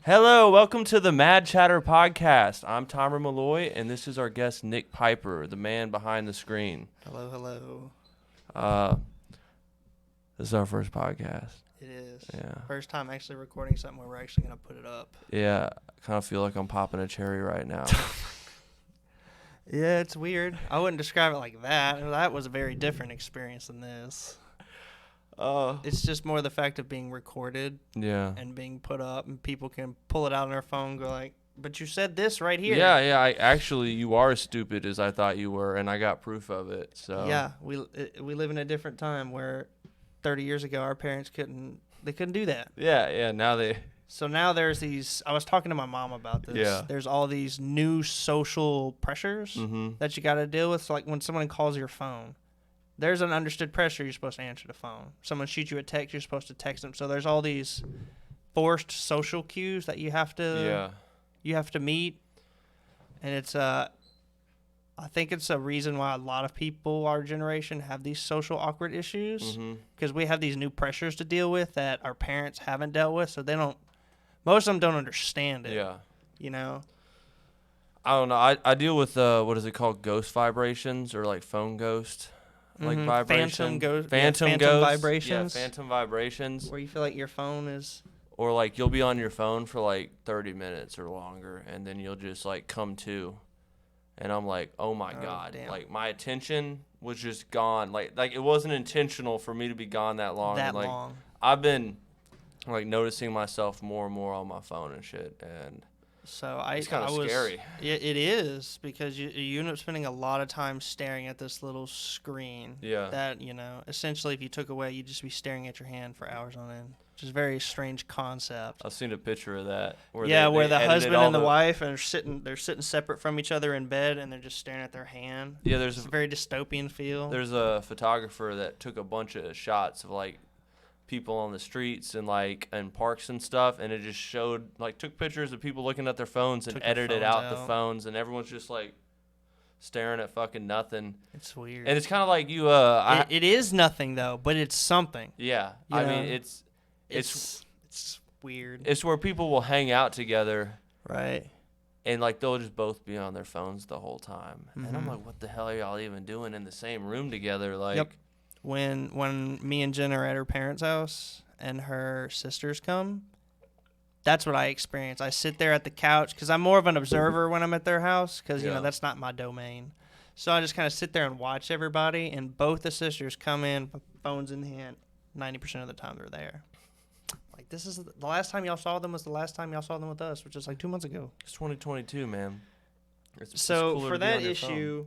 Hello, welcome to the Mad Chatter Podcast. I'm Tyler Malloy, and this is our guest, Nick Piper, the man behind the screen. Hello. This is our first podcast. It is. Yeah. First time actually recording something where we're actually going to put it up. Yeah, I kind of feel like I'm popping a cherry right now. Yeah, it's weird. I wouldn't describe it like that. That was a very different experience than this. It's just more the fact of being recorded Yeah. and being put up, and people can pull it out on their phone and go like, but you said this right here. Yeah. You are as stupid as I thought you were, and I got proof of it. So Yeah, we live in a different time where 30 years ago our parents couldn't do that. Yeah. Now they. So now there's these. I was talking to my mom about this. Yeah. There's all these new social pressures that you got to deal with. So like when someone calls your phone, there's an understood pressure. You're supposed to answer the phone. Someone shoots you a text, you're supposed to text them. So there's all these forced social cues that you have to meet, and it's I think it's a reason why a lot of people our generation have these social awkward issues because we have these new pressures to deal with that our parents haven't dealt with. So most of them don't understand it. Yeah. You know. I don't know. I deal with what is it called? Ghost vibrations or like phone ghost. Like vibration. Phantom ghosts. Vibrations. Yeah, phantom vibrations. Where you feel like your phone is. Or like you'll be on your phone for like 30 minutes or longer, and then you'll just like come to, and I'm like, oh my god, damn. like my attention was just gone. Like it wasn't intentional for me to be gone that long. That like, long. I've been like noticing myself more and more on my phone and shit, and so it's kind of scary. It is because you end up spending a lot of time staring at this little screen. Yeah. That essentially, if you took away, you'd just be staring at your hand for hours on end. Which is a very strange concept. I've seen a picture of that. Where the husband and the wife are sitting separate from each other in bed, and they're just staring at their hand. Yeah, it's a very dystopian feel. There's a photographer that took a bunch of shots of like people on the streets and like in parks and stuff, and it just showed like took pictures of people looking at their phones and edited out the phones, and everyone's just like staring at fucking nothing. It's weird. And it's kind of like you it is nothing though, but it's something. Yeah. I mean, it's weird. It's where people will hang out together. Right. And like they'll just both be on their phones the whole time. And I'm like, what the hell are y'all even doing in the same room together? Like Yep. When me and Jen are at her parents' house and her sisters come, that's what I experience. I sit there at the couch because I'm more of an observer when I'm at their house because, that's not my domain. So I just kind of sit there and watch everybody, and both the sisters come in, phones in hand. 90% of the time they're there. Like, this is the last time y'all saw them was the last time y'all saw them with us, which is like 2 months ago. It's 2022, man. It's so for that issue,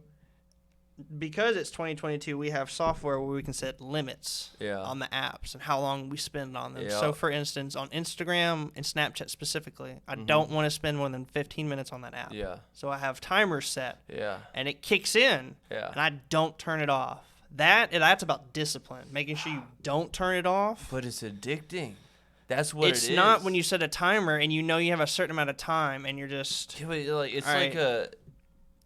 because it's 2022, we have software where we can set limits on the apps and how long we spend on them. Yeah. So, for instance, on Instagram and Snapchat specifically, I don't want to spend more than 15 minutes on that app. Yeah. So I have timers set. Yeah. And it kicks in. Yeah. And I don't turn it off. That's about discipline, making sure you don't turn it off. But it's addicting. That's what it is. It's not when you set a timer and you have a certain amount of time and you're just. Yeah, but like it's like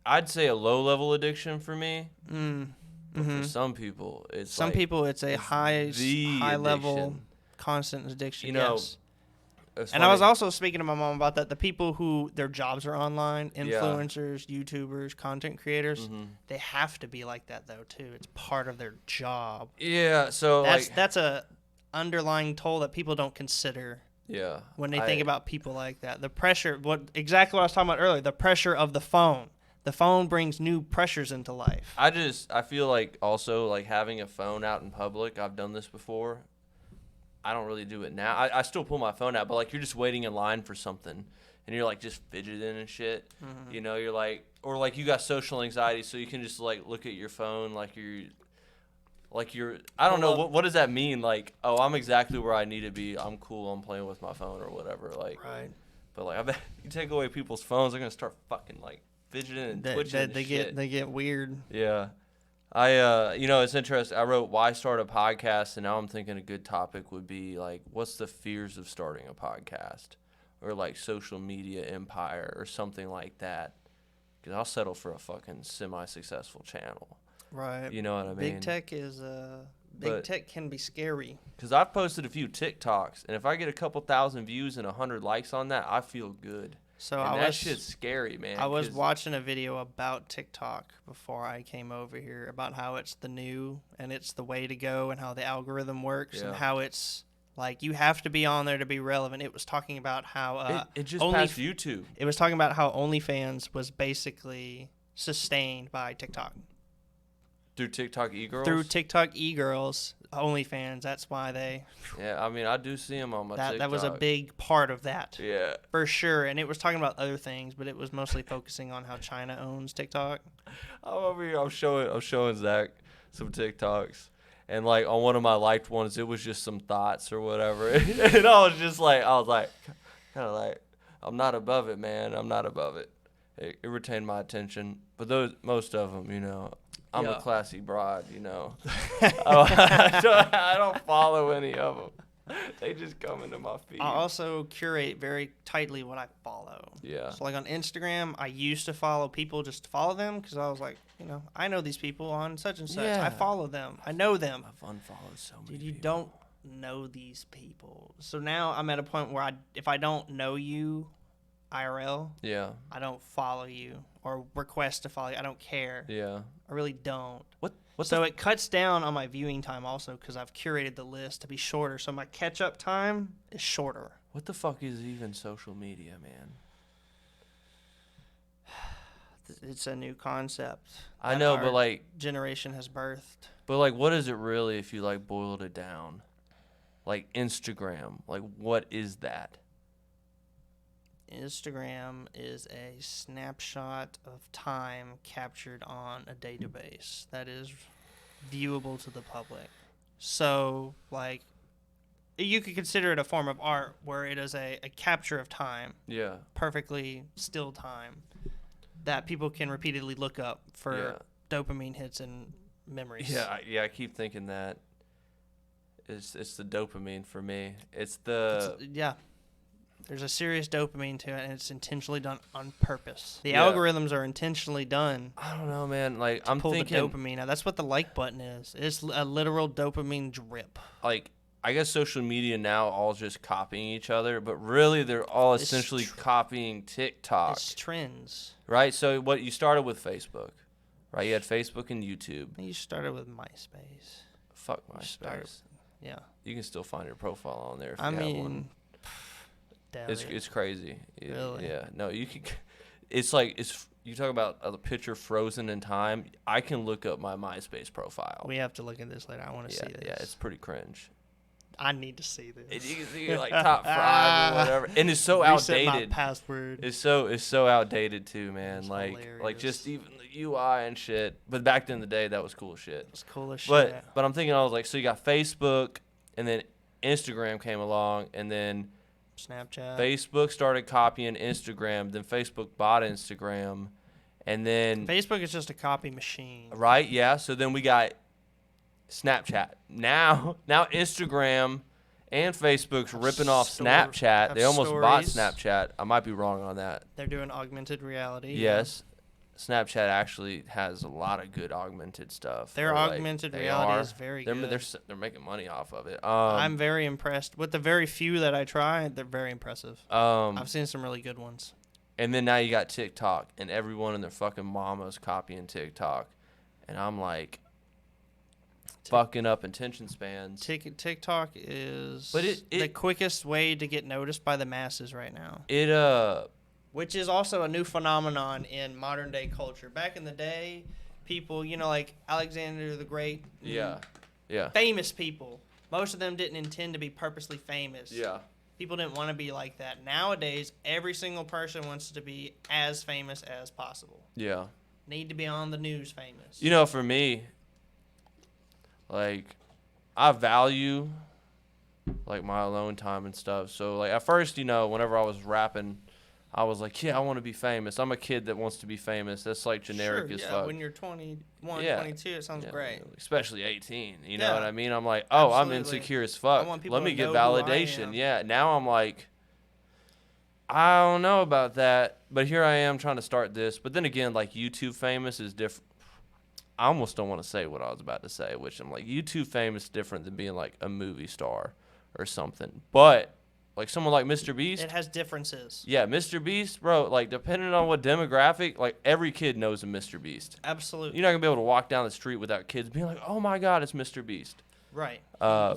I'd say a low-level addiction for me. But for some people, it's a high-level, constant addiction. Yes. And I was also speaking to my mom about that. The people who their jobs are online, influencers, YouTubers, content creators, they have to be like that though too. It's part of their job. Yeah. So that's a underlying toll that people don't consider. Yeah. When they think about people like that, the pressure. Exactly what I was talking about earlier. The pressure of the phone. The phone brings new pressures into life. I feel like also like having a phone out in public. I've done this before. I don't really do it now. I still pull my phone out, but like you're just waiting in line for something, and you're like just fidgeting and shit. You're like, or like you got social anxiety, so you can just like look at your phone like you're. I don't know what does that mean? Like, oh, I'm exactly where I need to be. I'm cool. I'm playing with my phone or whatever. Like, right. But like, I bet you take away people's phones, they're gonna start fucking like fidgeting and twitching. They get weird. Yeah. It's interesting. I wrote why start a podcast, and now I'm thinking a good topic would be like, what's the fears of starting a podcast, or like social media empire or something like that. Because I'll settle for a fucking semi-successful channel. Right. You know what I mean? Big tech is Big tech can be scary. Because I've posted a few TikToks, and if I get a couple thousand views and 100 likes on that, I feel good. So and that shit's scary, man. I was watching a video about TikTok before I came over here about how it's the new and it's the way to go and how the algorithm works and how it's like you have to be on there to be relevant. It was talking about how it just passed YouTube. It was talking about how OnlyFans was basically sustained by TikTok. Through TikTok e-girls? Through TikTok e-girls, OnlyFans. That's why they... Yeah, I mean, I do see them on my TikTok. That was a big part of that. Yeah. For sure. And it was talking about other things, but it was mostly focusing on how China owns TikTok. I'm over here. I'm showing Zach some TikToks. And, like, on one of my liked ones, it was just some thoughts or whatever. And I was like, kind of like, I'm not above it, man. I'm not above it. It retained my attention. But most of them, you know... I'm a classy broad, you know. I don't follow any of them. They just come into my feed. I also curate very tightly what I follow. Yeah. So, like, on Instagram, I used to follow people just to follow them because I was like, you know, I know these people on such and such. Yeah. I follow them. I know them. I've unfollowed so many Dude, you people. don't know these people. So now I'm at a point where if I don't know you IRL, I don't follow you or request to follow you. I don't care. Yeah. I really don't. So it cuts down on my viewing time also because I've curated the list to be shorter. So my catch-up time is shorter. What the fuck is even social media, man? It's a new concept. I know, but like... generation has birthed. But like, what is it really if you like boiled it down? Like Instagram. Like, what is that? Instagram is a snapshot of time captured on a database that is viewable to the public. So, like, you could consider it a form of art where it is a capture of time. Yeah. Perfectly still time that people can repeatedly look up for dopamine hits and memories. Yeah, I keep thinking that. It's the dopamine for me. It's the... There's a serious dopamine to it, and it's intentionally done on purpose. The algorithms are intentionally done. I don't know, man. Like, I'm thinking the dopamine out. That's what the like button is. It's a literal dopamine drip. Like, I guess social media now all just copying each other, but really they're all essentially copying TikTok. It's trends, right? So what you started with Facebook, right? You had Facebook and YouTube. You started with MySpace. Fuck MySpace. You can still find your profile on there if you have one. It's crazy. Really? Yeah. No, you can. It's like you talk about a picture frozen in time. I can look up my MySpace profile. We have to look at this later. I want to see this. Yeah, it's pretty cringe. I need to see this. You can see like top 5 or whatever, and it's so outdated. My password. It's so outdated too, man. It's like hilarious. Just even the UI and shit. But back in the day, that was cool shit. It's cool as shit. But I'm thinking, I was like, so you got Facebook, and then Instagram came along, and then Snapchat. Facebook started copying Instagram, then Facebook bought Instagram, and then Facebook is just a copy machine. Right? Yeah. So then we got Snapchat. Now Instagram and Facebook's ripping off Snapchat. They almost bought Snapchat. I might be wrong on that. They're doing augmented reality. Yes. Snapchat actually has a lot of good augmented stuff. Their augmented reality is very good. They're making money off of it. I'm very impressed. With the very few that I try, they're very impressive. I've seen some really good ones. And then now you got TikTok, and everyone and their fucking mama's copying TikTok. And I'm like, fucking up attention spans. TikTok is the quickest way to get noticed by the masses right now. Which is also a new phenomenon in modern day culture. Back in the day, people, like Alexander the Great. Yeah. Famous people. Most of them didn't intend to be purposely famous. Yeah. People didn't want to be like that. Nowadays, every single person wants to be as famous as possible. Yeah. Need to be on the news famous. For me, like, I value, like, my alone time and stuff. So, like, at first, whenever I was rapping, I was like, I want to be famous. I'm a kid that wants to be famous. That's, like, generic as fuck. When you're 21, 22, it sounds great. Especially 18, you know what I mean? I'm like, I'm insecure as fuck. Let me get validation. Yeah, now I'm like, I don't know about that, but here I am trying to start this. But then again, like, YouTube famous is different. I almost don't want to say what I was about to say, which I'm like, YouTube fame is different than being like a movie star or something. But like someone like Mr. Beast, It has differences. yeah, Mr. Beast, bro, like depending on what demographic, like every kid knows a Mr. Beast. Absolutely. You're not gonna be able to walk down the street without kids being like, "Oh my God, it's Mr. Beast." Right.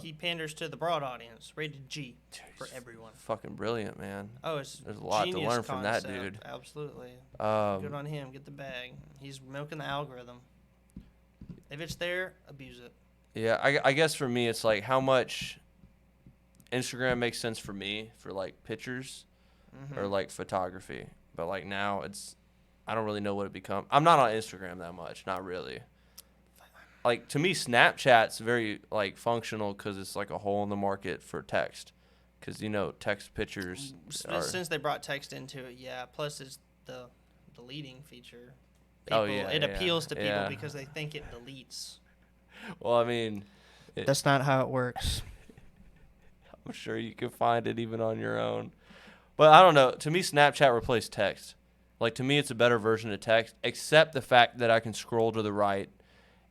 He panders to the broad audience. Rated G for everyone. Fucking brilliant, man. Oh, it's There's a lot to genius learn from that concept. dude. Absolutely. Good Um, on him. Get the bag. He's milking the algorithm. If it's there, abuse it. yeah, I guess for me, it's like how much Instagram makes sense for me for like pictures or like photography, but like now I don't really know what it become. I'm not on Instagram that much, not really. Like to me, Snapchat's very like functional because it's like a hole in the market for text, because text pictures are. Since they brought text into it, yeah. Plus, it's the deleting feature. Oh, People, yeah, it yeah, appeals to people yeah. because they think it deletes. Well, I mean, That's not how it works. I'm sure you can find it even on your own. But I don't know. To me, Snapchat replaced text. Like, to me, it's a better version of text, except the fact that I can scroll to the right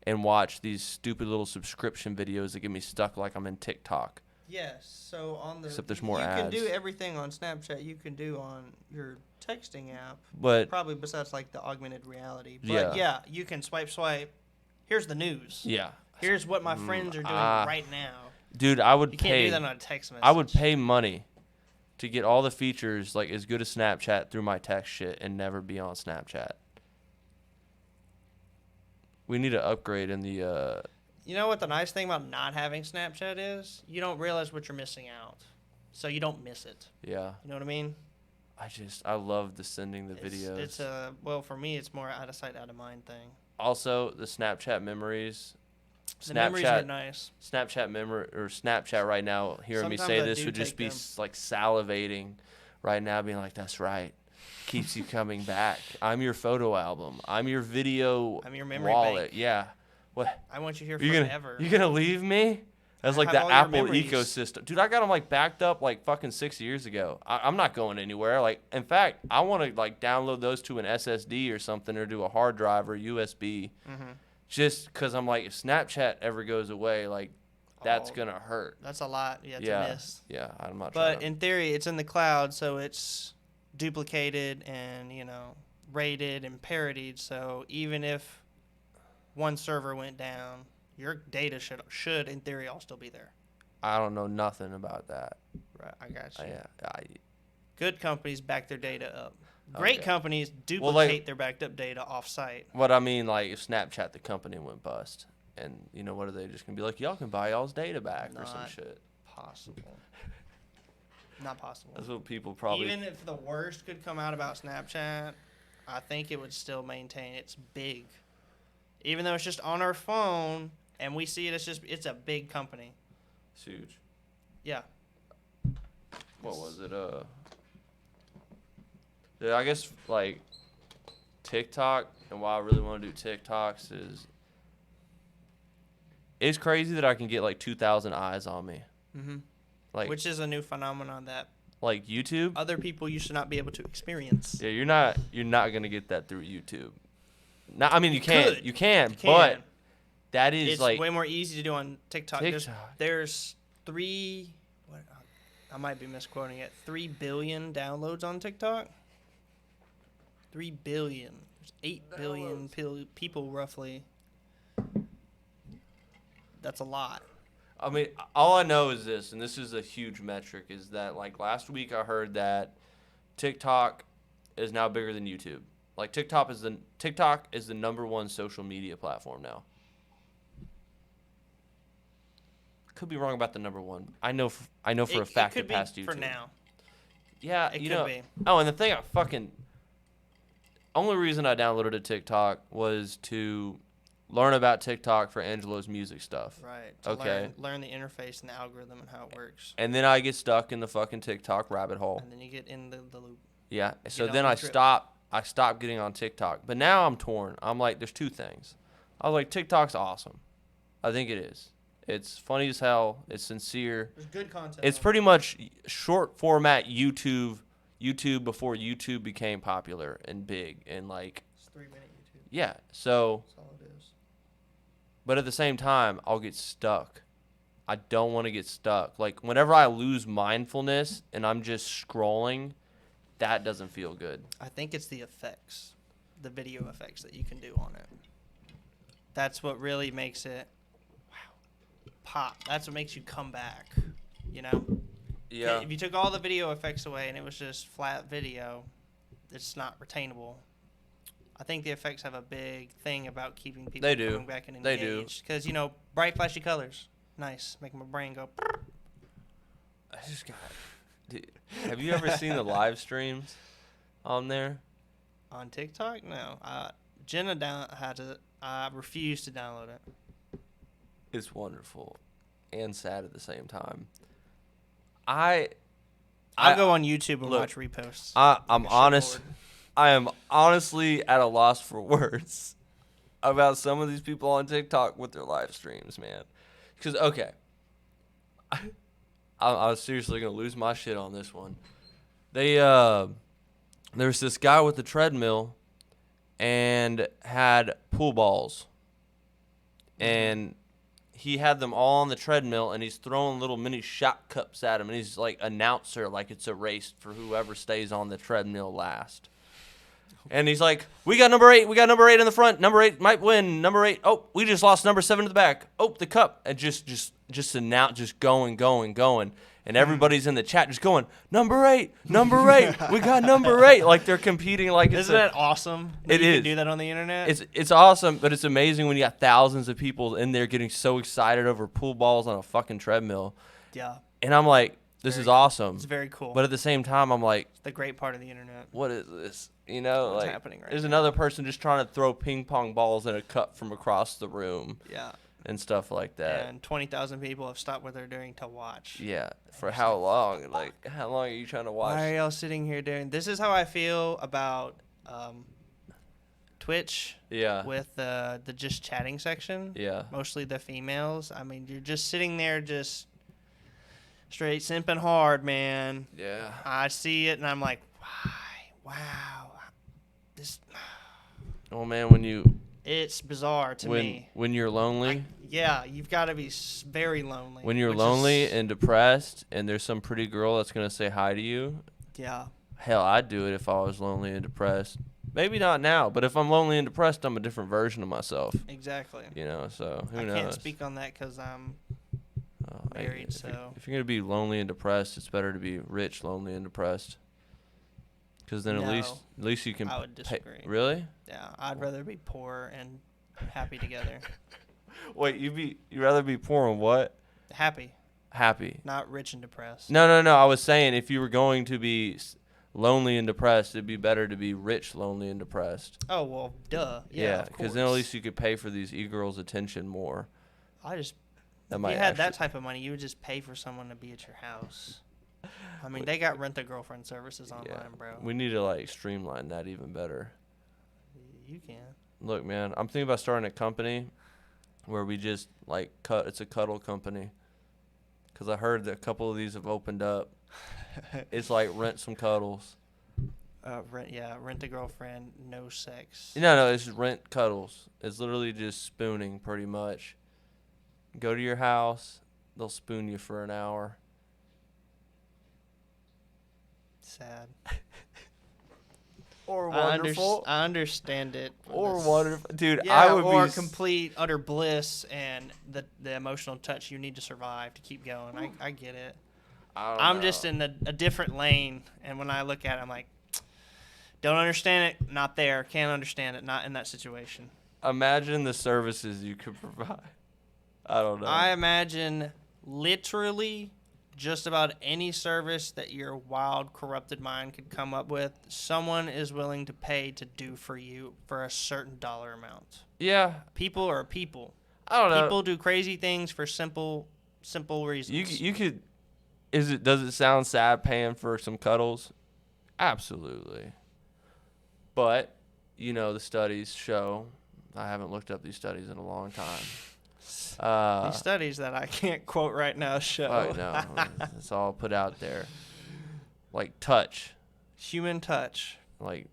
and watch these stupid little subscription videos that get me stuck like I'm in TikTok. Yes. So on the Except there's more you can ads. do everything on Snapchat you can do on your texting app. But, Probably besides like the augmented reality. But Yeah. yeah, you can swipe. Here's the news. yeah. Here's what my friends are doing ah. right now. Dude, I would You can't pay. do that on a text message. I would pay money to get all the features like as good as Snapchat through my text shit and never be on Snapchat. We need to upgrade in the You know what the nice thing about not having Snapchat is? You don't realize what you're missing out. So you don't miss it. yeah. You know what I mean? I love the sending the videos. It's a well for me it's more out of sight out of mind thing. Also, the Snapchat memories. The memories are nice. Snapchat memory or Snapchat right now. Hearing me Sometimes say I this do would just take be them. like salivating right now, being like, "That's right." Keeps you coming back. I'm your photo album. I'm your video I'm your memory wallet. bank. Yeah. What? I want you here You forever. gonna leave me? That's like have the all your Apple memories. ecosystem, dude. I got them like backed up like fucking 6 years ago. I'm not going anywhere. Like, in fact, I want to like download those to an SSD or something, or do a hard drive or USB. Just because I'm like, if Snapchat ever goes away, like, that's Oh, gonna hurt. That's a lot to Yeah, miss. yeah. I'm not. But trying to, in theory, it's in the cloud, so it's duplicated and rated and parodied. So even if one server went down, your data should in theory all still be there. I don't know nothing about that. Right, I got you. Yeah. Good companies back their data up. Great Okay. companies duplicate Well, like- their backed up data off-site. What I mean, like, if Snapchat the company went bust, and what are they just gonna be like? Y'all can buy y'all's data back or some Not shit. Possible. Not possible. That's what people probably. Even if the worst could come out about Snapchat, I think it would still maintain its big. Even though it's just on our phone and we see it as it's a big company. It's huge. Yeah. What was it? Yeah, I guess like TikTok, and why I really want to do TikToks is it's crazy that I can get like 2,000 eyes on me. Mm-hmm. Like Which is a new phenomenon that like YouTube. other people used to not be able to experience. Yeah, you're not gonna get that through YouTube. No, I mean you can, could. you can, You but can. that is It's like way more easy to do on TikTok. TikTok. There's 3 what I might be misquoting it. 3 billion downloads on TikTok. 3 billion. There's 8 billion people roughly. That's a lot. I mean, all I know is this, and this is a huge metric, is that like last week I heard that TikTok is now bigger than YouTube. Like TikTok is the #1 social media platform now. Could be wrong about the #1. I know for a fact it it could passed be YouTube. for now. Yeah, It you could know. be. Oh, and the thing only reason I downloaded a TikTok was to learn about TikTok for Angelo's music stuff. Right. Okay. Learn the interface and the algorithm and how it works. And then I get stuck in the fucking TikTok rabbit hole. And then you get in the loop. Yeah. So Get then on I the trip. stopped getting on TikTok. But now I'm torn. I'm like, there's two things. I was like, TikTok's awesome. I think it is. It's funny as hell. It's sincere. There's good content. It's pretty much short format YouTube before YouTube became popular and big and like, It's 3-minute YouTube. yeah. So That's all it is. But at the same time, I'll get stuck. I don't want to get stuck. Like, whenever I lose mindfulness and I'm just scrolling, that doesn't feel good. I think it's the effects, the video effects that you can do on it. That's what really makes it, pop. That's what makes you come back, you know? Yeah. If you took all the video effects away and it was just flat video, it's not retainable. I think the effects have a big thing about keeping people They do. coming back and They do. engaged. Because, you know, bright, flashy colors. Nice. Make my brain go. I just got. Dude, have you ever seen the live streams on there? On TikTok? No. Jenna had it. I refused to download it. It's wonderful and sad at the same time. I'll go on YouTube and look, watch reposts. I'm honest. I am honestly at a loss for words about some of these people on TikTok with their live streams, man. Because, okay, I was seriously going to lose my shit on this one. There's this guy with the treadmill and had pool balls. And he had them all on the treadmill, and he's throwing little mini shot cups at him. And he's like announcer, like it's a race for whoever stays on the treadmill last. And he's like, we got number 8 in the front. Number 8 might win. Number 8, oh, we just lost number 7 to the back. Oh, the cup. And just announce, just going. And everybody's in the chat just going, number 8, we got number 8. Like they're competing like it's Isn't that awesome? It you is. can do that on the internet? It's awesome, but it's amazing when you got thousands of people in there getting so excited over pool balls on a fucking treadmill. Yeah. And I'm like, this is awesome. It's very cool. But at the same time, I'm like, it's the great part of the internet. what is this? You know, What's like happening right there's now? another person just trying to throw ping pong balls in a cup from across the room Yeah. and stuff like that. And 20,000 people have stopped what they're doing to watch. Yeah, for how long? Like, how long are you trying to watch? Why are y'all sitting here doing? This is how I feel about Twitch Yeah, with the just chatting section. yeah. Mostly the females. I mean, you're just sitting there just straight simping hard, man. Yeah. I see it and I'm like, why? Wow. This. Oh man, when It's bizarre to me. when you're lonely, Yeah, you've got to be very lonely. when you're which lonely is- and depressed, and there's some pretty girl that's gonna say hi to you. yeah. Hell, I'd do it if I was lonely and depressed. Maybe not now, but if I'm lonely and depressed, I'm a different version of myself. Exactly. You know, so who I knows? can't speak on that because I'm Hey, married, if you're- so- if you're gonna be lonely and depressed, it's better to be rich, lonely, and depressed. Because then No, at least you can. I would disagree. Really? Yeah, I'd rather be poor and happy together. Wait, you'd rather be poor and what? Happy, Happy. not rich and depressed. No. I was saying if you were going to be lonely and depressed, it'd be better to be rich, lonely, and depressed. Oh, well, duh. Yeah, because then at least you could pay for these e-girls' attention more. If If you had that type of money, you would just pay for someone to be at your house. I mean, they got rent-a-girlfriend services online, bro. We need to like streamline that even better. You can. Look, man, I'm thinking about starting a company where we just like it's a cuddle company. Because I heard that a couple of these have opened up. It's like rent some cuddles. Rent-a-girlfriend, no sex. No, it's just rent cuddles. It's literally just spooning, pretty much. Go to your house, they'll spoon you for an hour. Sad. Or I understand it. Or wonderful, dude. Yeah, I would or be complete utter bliss and the emotional touch you need to survive to keep going. I get it. I'm just in a different lane, and when I look at it, I'm like, don't understand it, not there. Can't understand it, not in that situation. Imagine the services you could provide. I don't know. I imagine literally just about any service that your wild, corrupted mind could come up with, someone is willing to pay to do for you for a certain dollar amount. Yeah. People are people. I don't know. People do crazy things for simple reasons. You could. Does it sound sad paying for some cuddles? Absolutely. But, the studies show. I haven't looked up these studies in a long time. These studies that I can't quote right now show. Oh no, it's all put out there. Like touch, Human touch. like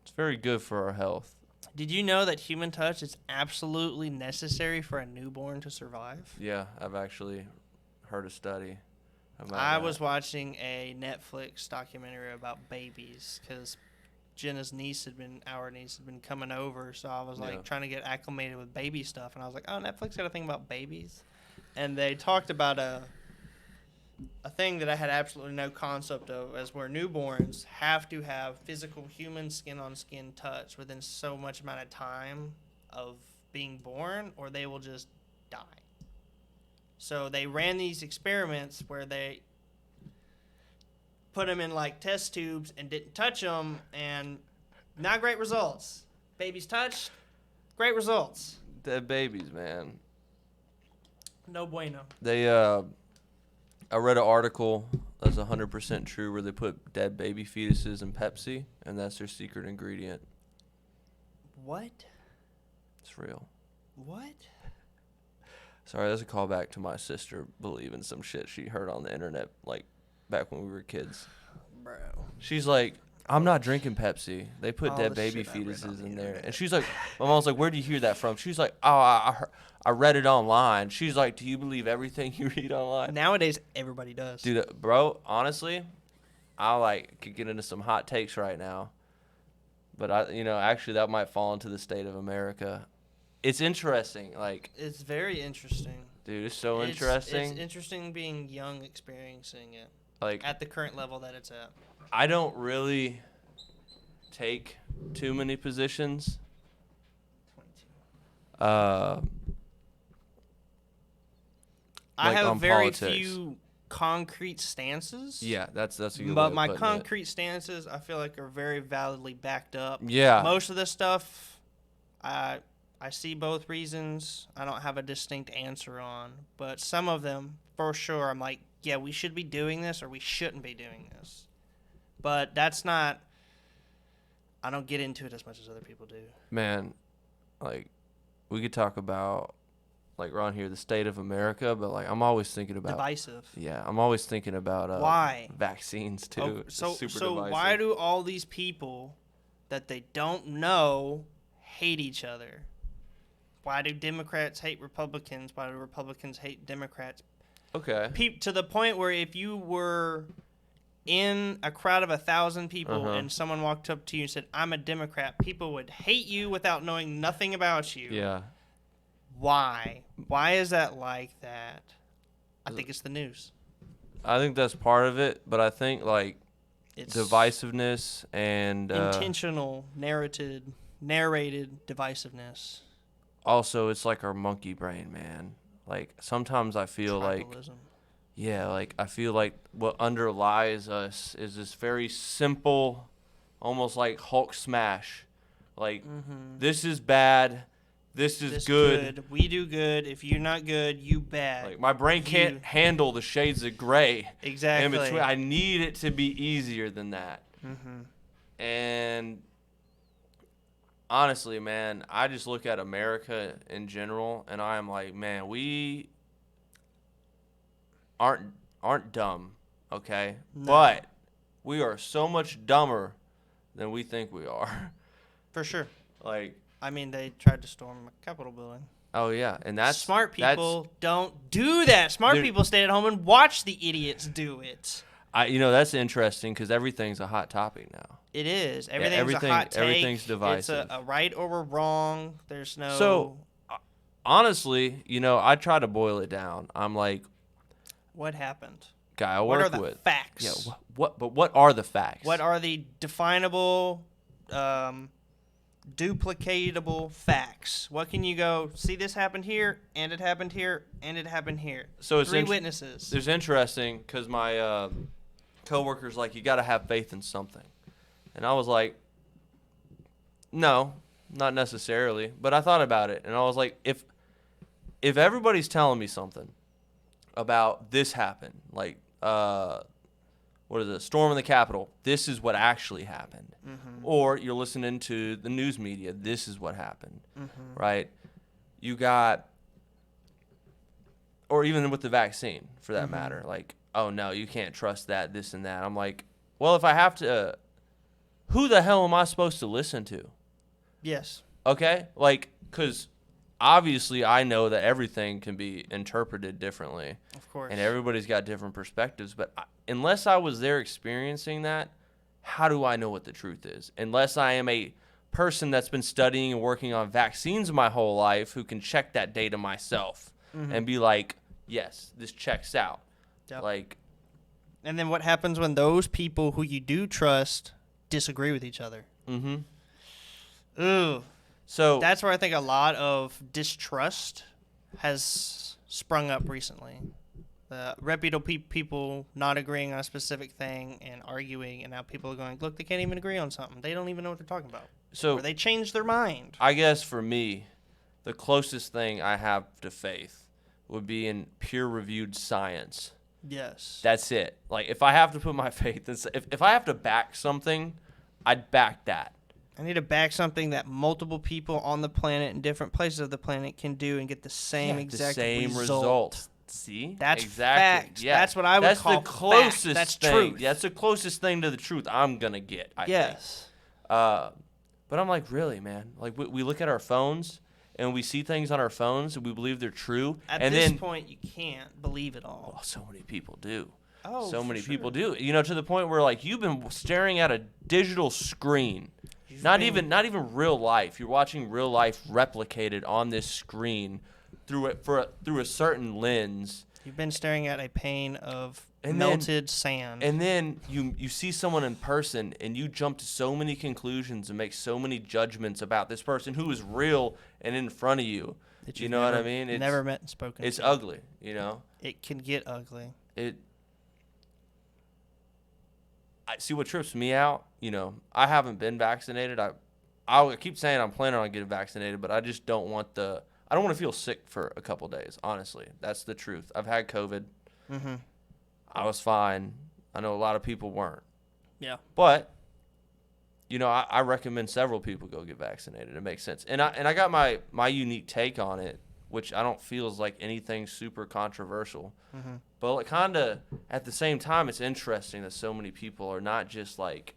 it's very good for our health. Did you know that human touch is absolutely necessary for a newborn to survive? Yeah, I've actually heard a study about I that. was watching a Netflix documentary about babies because our niece had been coming over, so I was like Yeah. trying to get acclimated with baby stuff, and I was like, oh, Netflix got a thing about babies, and they talked about a thing that I had absolutely no concept of, as where newborns have to have physical human skin on skin touch within so much amount of time of being born, or they will just die. So they ran these experiments where they put them in like test tubes and didn't touch them, and not great results. Babies touched, great results. Dead babies, man. No bueno. I read an article that's 100% true where they put dead baby fetuses in Pepsi, and that's their secret ingredient. What? It's real. What? Sorry, that's a callback to my sister believing some shit she heard on the internet, like, back when we were kids. Bro. She's like, I'm not drinking Pepsi. They put All dead the baby shit I read on fetuses the in there. internet. And she's like, my mom's like, where do you hear that from? She's like, oh, I read it online. She's like, do you believe everything you read online? Nowadays, everybody does. Dude, bro, honestly, I could get into some hot takes right now. But actually that might fall into the state of America. It's interesting. Like, It's very interesting. dude, it's so interesting. It's interesting being young, experiencing it Like, at the current level that it's at. I don't really take too many positions. 22. I Like have on very politics. few concrete stances. Yeah, that's a good way But of my putting it. concrete stances, I feel like, are very validly backed up. Yeah. Most of the stuff, I see both reasons. I don't have a distinct answer on, but some of them, for sure, I'm like, yeah, we should be doing this or we shouldn't be doing this. But that's not. I don't get into it as much as other people do. Man, like, we could talk about, like, around here, the state of America, but, like, I'm always thinking about. Divisive. Yeah, I'm always thinking about Why? vaccines, too. Oh, It's so super so divisive. why do all these people that they don't know hate each other? Why do Democrats hate Republicans? Why do Republicans hate Democrats? Okay. To the point where if you were in a crowd of 1,000 people and someone walked up to you and said, I'm a Democrat, people would hate you without knowing nothing about you. Yeah. Why? Why is that like that? I think it's the news. I think that's part of it, but I think, like, It's divisiveness and intentional, narrated divisiveness. also it's like our monkey brain, man. Like, sometimes I feel like, Tribalism. yeah, like, I feel like what underlies us is this very simple, almost like Hulk smash. Like, this is bad, this is This good. We do good. If you're not good, you bad. Like, my brain can't handle the shades of gray Exactly. in between. I need it to be easier than that. And honestly, man, I just look at America in general, and I am like, man, we aren't dumb, okay? No. But we are so much dumber than we think we are. For sure. Like, I mean, they tried to storm a Capitol building. oh yeah, and that's Smart people don't do that. Smart Dude. people stay at home and watch the idiots do it. that's interesting because everything's a hot topic now. It is. Everything's everything- a hot take. everything's divisive. It's a right or a wrong. There's no. So, honestly, I try to boil it down. I'm like, what happened? guy I What work are the with. facts? Yeah, but what are the facts? What are the definable, duplicatable facts? What can you go, see this happened here, and it happened here, and it happened here? So it's 3 witnesses. There's interesting because my coworker's like, you got to have faith in something. And I was like, no, not necessarily. But I thought about it, and I was like, if everybody's telling me something about this happened, like, what is it, storm in the Capitol, this is what actually happened. Or you're listening to the news media, this is what happened, right? You got, or even with the vaccine, for that matter, like, oh, no, you can't trust that, this and that. I'm like, well, if I have to, who the hell am I supposed to listen to? Yes. Okay? Like, because obviously I know that everything can be interpreted differently. Of course. And everybody's got different perspectives. But unless I was there experiencing that, how do I know what the truth is? Unless I am a person that's been studying and working on vaccines my whole life who can check that data myself and be like, yes, this checks out. Yep. Like, and then what happens when those people who you do trust disagree with each other? Ooh. so That's where I think a lot of distrust has sprung up recently. Reputable people not agreeing on a specific thing and arguing, and now people are going, look, they can't even agree on something. They don't even know what they're talking about. So or they changed their mind. I guess for me, the closest thing I have to faith would be in peer-reviewed science. Yes. That's it. Like, if I have to put my faith in, if I have to back something, I'd back that. I need to back something that multiple people on the planet in different places of the planet can do and get the same exact the same result. See? That's exactly. facts. Yeah. That's what I would call That's the closest fact. That's thing. truth. That's the closest thing to the truth I'm going to get, I think. Yes. But I'm like, really, man? Like, we look at our phones, and we see things on our phones, and we believe they're true. At and this then, point, you can't believe it all. oh, so many people do. Oh, so for many sure. people do. You know, to the point where, like, you've been staring at a digital screen. You've Not been- even real life. You're watching real life replicated on this screen through a certain lens. You've been staring at a pane of And melted sand. And then you see someone in person and you jump to so many conclusions and make so many judgments about this person who is real and in front of you. that You you've know what I never- mean? It's never met and spoken It's to. ugly, you know? It can get ugly. I see what trips me out, you know, I haven't been vaccinated. I keep saying I'm planning on getting vaccinated, but I just don't want I don't want to feel sick for a couple days, honestly. That's the truth. I've had COVID. Mm-hmm. I was fine. I know a lot of people weren't. Yeah. But, you know, I recommend several people go get vaccinated. It makes sense. And I got my unique take on it, which I don't feel is like anything super controversial. Mm-hmm. But it kind of, at the same time, it's interesting that so many people are not just like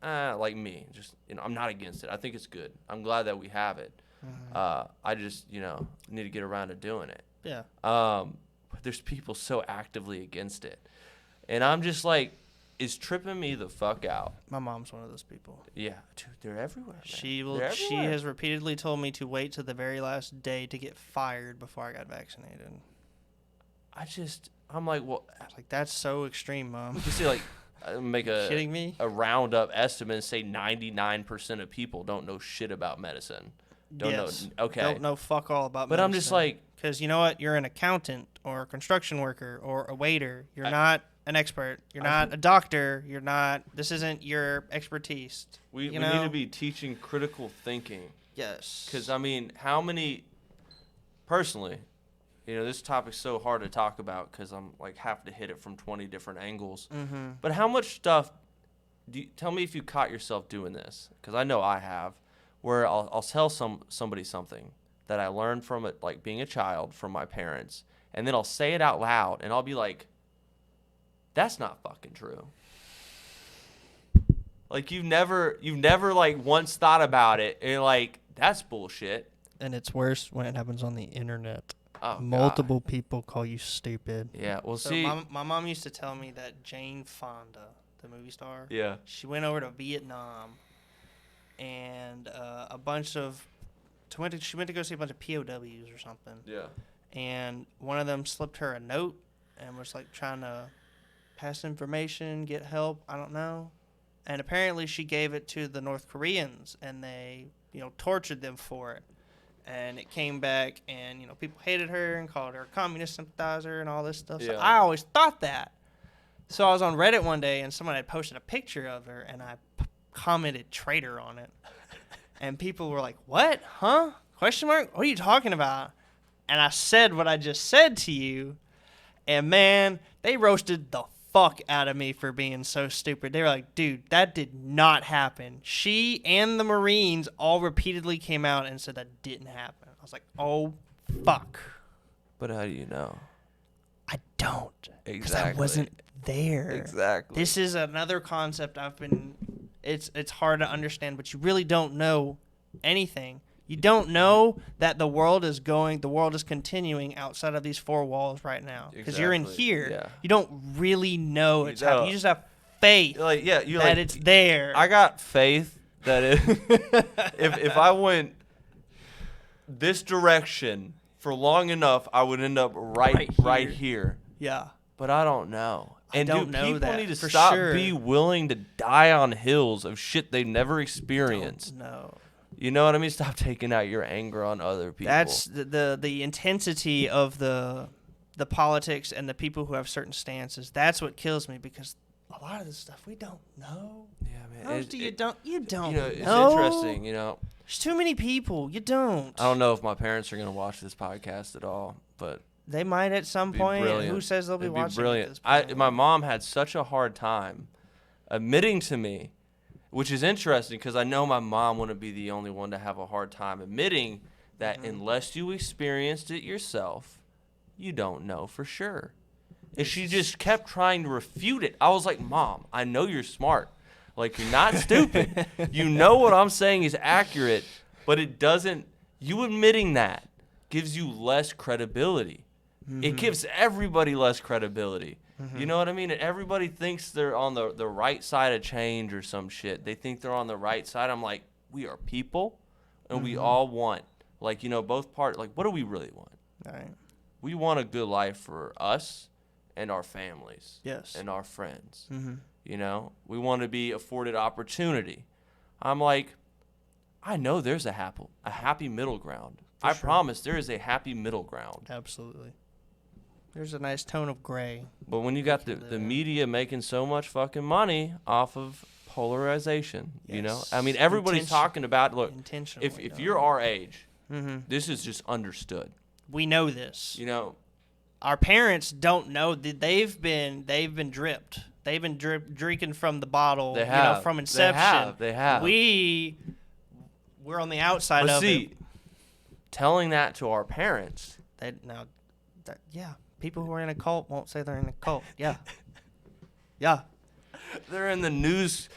me. Just, you know, I'm not against it. I think it's good. I'm glad that we have it. Mm-hmm. I just, you know, need to get around to doing it. Yeah. But there's people so actively against it. And I'm just like, it's tripping me the fuck out. My mom's one of those people. Yeah, dude, they're everywhere. Man. She They're She everywhere. has repeatedly told me to wait to the very last day to get fired before I got vaccinated. I'm like, well, I was like, that's so extreme, Mom. you see, like, make Kidding me? a roundup estimate and say 99% of people don't know shit about medicine. Don't Yes. know. Okay. Don't know fuck all about But I'm just like, because you know what? You're an accountant or a construction worker or a waiter. You're not an expert. You're not a doctor. You're not. This isn't your expertise. we you need know? to be teaching critical thinking. Yes. Because, I mean, how many, personally, you know, this topic's so hard to talk about because I'm like have to hit it from 20 different angles. Mm-hmm. But how much stuff, tell me if you caught yourself doing this, because I know I have, where I'll tell somebody something that I learned from it, like being a child from my parents, and then I'll say it out loud, and I'll be like, that's not fucking true. Like you've never like once thought about it, and you're like, that's bullshit. And it's worse when it happens on the internet. Oh, Multiple people call you stupid. God. Yeah. Well, So see. my mom used to tell me that Jane Fonda, the movie star, Yeah. she went over to Vietnam, and a bunch of she went to go see a bunch of POWs or something, Yeah. and one of them slipped her a note and was like trying to pass information, get help. I don't know, and apparently she gave it to the North Koreans, and they tortured them for it. And it came back, and people hated her and called her a communist sympathizer and all this stuff. So Yeah. I always thought that. So I was on Reddit one day, and someone had posted a picture of her, and I commented traitor on it. And people were like, "What? Huh? Question mark? What are you talking about?" And I said what I just said to you, and man, they roasted the fuck out of me for being so stupid. They were like, "Dude, that did not happen." She and the Marines all repeatedly came out and said that didn't happen. I was like, "Oh, fuck." But how do you know? I don't. Because Exactly. I wasn't there. Exactly. This is another concept it's hard to understand, but you really don't know anything You don't know that the world is continuing outside of these four walls right now. Because you're in Exactly. here. Yeah. You don't really know You it's happening. don't. You just have faith Like, yeah, you're that like, it's there. I got faith that if I went this direction for long enough, I would end up right here. Yeah. But I don't know. And don't know people that need to for stop sure. be willing to die on hills of shit they never experienced. No. You know what I mean? Stop taking out your anger on other people. That's the intensity of the politics and the people who have certain stances. That's what kills me, because a lot of this stuff we don't know. yeah, man. You don't You know, know. it's interesting. You know, There's too many people. You don't. I don't know if my parents are gonna watch this podcast at all, but They might at some it'd be point. brilliant. Who says they'll be It'd be watching? brilliant. At this point? My mom had such a hard time admitting to me, which is interesting because I know my mom wouldn't be the only one to have a hard time admitting that unless you experienced it yourself, you don't know for sure. And she just kept trying to refute it. I was like, Mom, I know you're smart. Like, you're not stupid. You know what I'm saying is accurate, but it doesn't. You admitting that gives you less credibility. It gives everybody less credibility. You know what I mean? And everybody thinks they're on the right side of change or some shit. They think they're on the right side. I'm like, we are people, and we all want, like, you know, both parts. Like, what do we really want? All right. We want a good life for us and our families. Yes. And our friends. Mm-hmm. You know, we want to be afforded opportunity. I'm like, I know there's a happy middle ground. I promise there is a happy middle ground. Absolutely. There's a nice tone of gray. But when you got the media making so much fucking money off of polarization, you know? Yes. I mean, everybody's talking about, look, Intentionally. if you're our age, Mm-hmm. this is just understood. We know this. You know, Our parents don't know that they've been dripped. They've been drinking from the bottle. They have. From inception. They have. We're on the outside but of see, it. telling that to our parents, Yeah. People who are in a cult won't say they're in a cult. Yeah. Yeah. they're in the news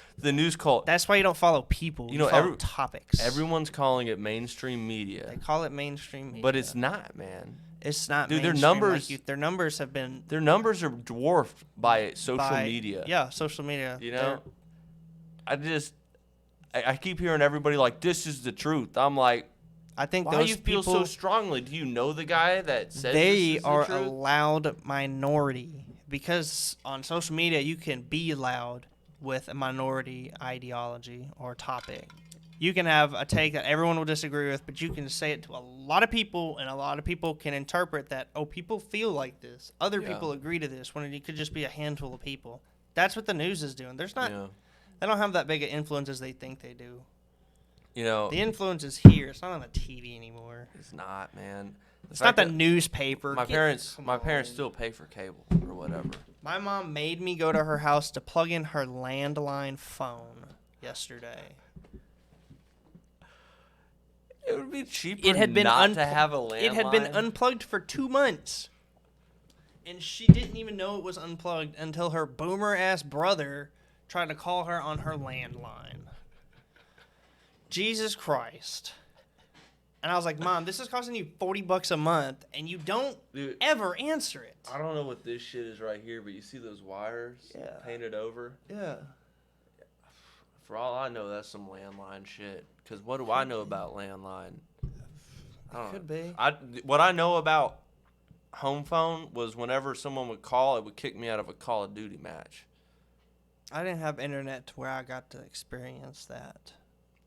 cult. That's why you don't follow people. You know, follow topics. Everyone's calling it mainstream They media, call it mainstream media. but it's not, man. It's not. Dude, their mainstream numbers- their numbers have been Their numbers are dwarfed by social media. Yeah, social media. You know, I keep hearing everybody like, this is the truth. I'm like, I think why those do you feel people so strongly? Do you know the guy that says they this is are the a truth? loud minority, because on social media you can be loud with a minority ideology or topic. You can have a take that everyone will disagree with, but you can say it to a lot of people, and a lot of people can interpret that, oh, people feel like this. Other Yeah. people agree to this, when it could just be a handful of people. That's what the news is doing. There's not. Yeah. They don't have that big of influence as they think they do. You know, The influence is here. It's not on the TV anymore. it's not, man. It's not the newspaper. My Come parents on. still pay for cable or whatever. My mom made me go to her house to plug in her landline phone yesterday. It would be cheaper It had been not to have a landline. It had been unplugged for 2 months. And she didn't even know it was unplugged until her boomer ass brother tried to call her on her landline. Jesus Christ. And I was like, Mom, this is costing you $40 a month, and you don't Dude, ever answer it. I don't know what this shit is right here, but you see those wires painted over? Yeah. For all I know, that's some landline shit. Because what do I know about landline? I don't Could know. be. What I know about home phone was whenever someone would call, it would kick me out of a Call of Duty match. I didn't have internet to where I got to experience that.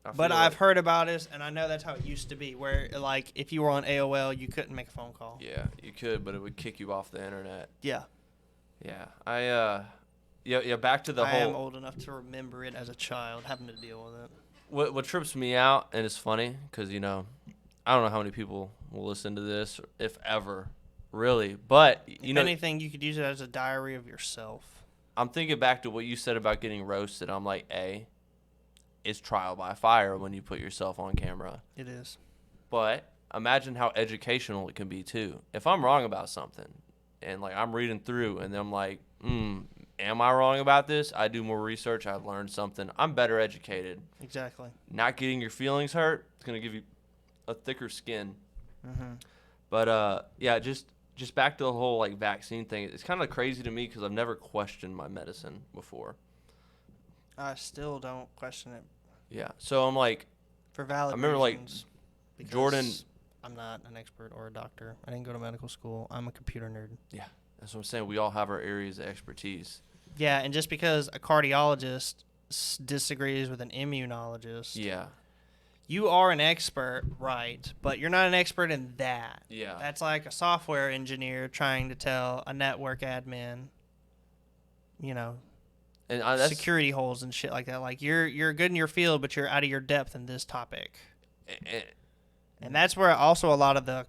I feel But like- I've heard about it, and I know that's how it used to be, where, like, if you were on AOL, you couldn't make a phone call. Yeah, you could, but it would kick you off the internet. Yeah. Yeah. Yeah, back to the I am whole... old enough to remember it as a child, having to deal with it. What trips me out, and it's funny, because, you know, I don't know how many people will listen to this, if ever, really. But, you If know, anything, you could use it as a diary of yourself. I'm thinking back to what you said about getting roasted. I'm like, it's trial by fire when you put yourself on camera. It is. But imagine how educational it can be, too. If I'm wrong about something, and, like, I'm reading through, and I'm like, am I wrong about this? I do more research. I learned something. I'm better educated. Exactly. Not getting your feelings hurt, it's going to give you a thicker skin. Mm-hmm. But yeah, just back to the whole like vaccine thing. It's kind of crazy to me because I've never questioned my medicine before. I still don't question it Yeah, so I'm like, for valid I remember, like, reasons. Because Jordan. I'm not an expert or a doctor. I didn't go to medical school. I'm a computer nerd. Yeah, that's what I'm saying. We all have our areas of expertise. Yeah, and just because a cardiologist disagrees with an immunologist, Yeah, you are an expert, right? But you're not an expert in that. yeah. That's like a software engineer trying to tell a network admin, you know, And that's, security holes and shit like that. Like you're good in your field, but you're out of your depth in this topic. And that's where also a lot of the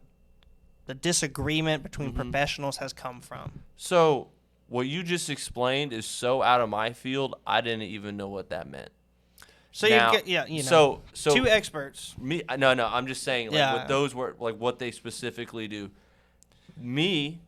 disagreement between Mm-hmm. professionals has come from. So what you just explained is so out of my field. I didn't even know what that meant. So Now, you get you know so two experts. me. No, I'm just saying like Yeah. what those were like what they specifically do. Me,